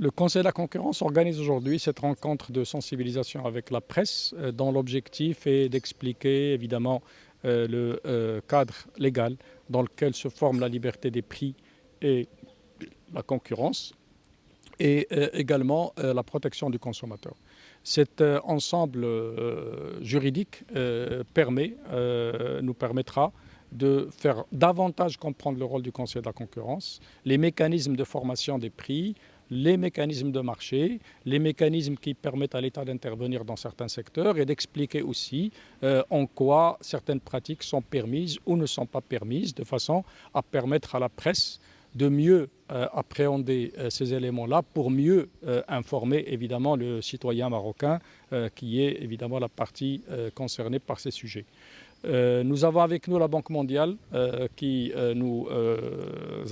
Le Conseil de la concurrence organise aujourd'hui cette rencontre de sensibilisation avec la presse, dont l'objectif est d'expliquer évidemment le cadre légal dans lequel se forme la liberté des prix et la concurrence et également la protection du consommateur. Cet ensemble juridique nous permettra de faire davantage comprendre le rôle du Conseil de la concurrence, les mécanismes de formation des prix, les mécanismes de marché, les mécanismes qui permettent à l'État d'intervenir dans certains secteurs et d'expliquer aussi en quoi certaines pratiques sont permises ou ne sont pas permises, de façon à permettre à la presse de mieux appréhender ces éléments-là pour mieux informer évidemment le citoyen marocain qui est évidemment la partie concernée par ces sujets. Nous avons avec nous la Banque mondiale qui nous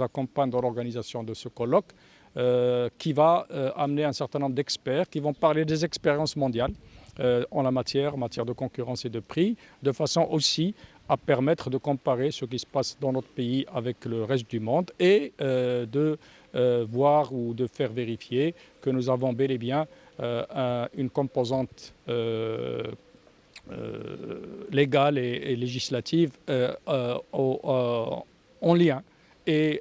accompagne dans l'organisation de ce colloque, qui va amener un certain nombre d'experts qui vont parler des expériences mondiales en matière de concurrence et de prix, de façon aussi à permettre de comparer ce qui se passe dans notre pays avec le reste du monde et de voir ou de faire vérifier que nous avons bel et bien une composante légale et législative en lien et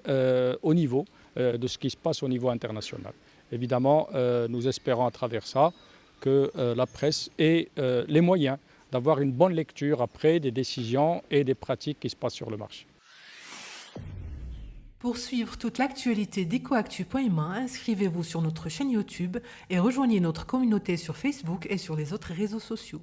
au niveau de ce qui se passe au niveau international. Évidemment, nous espérons à travers ça que la presse ait les moyens d'avoir une bonne lecture après des décisions et des pratiques qui se passent sur le marché. Pour suivre toute l'actualité d'EcoActu.ma, inscrivez-vous sur notre chaîne YouTube et rejoignez notre communauté sur Facebook et sur les autres réseaux sociaux.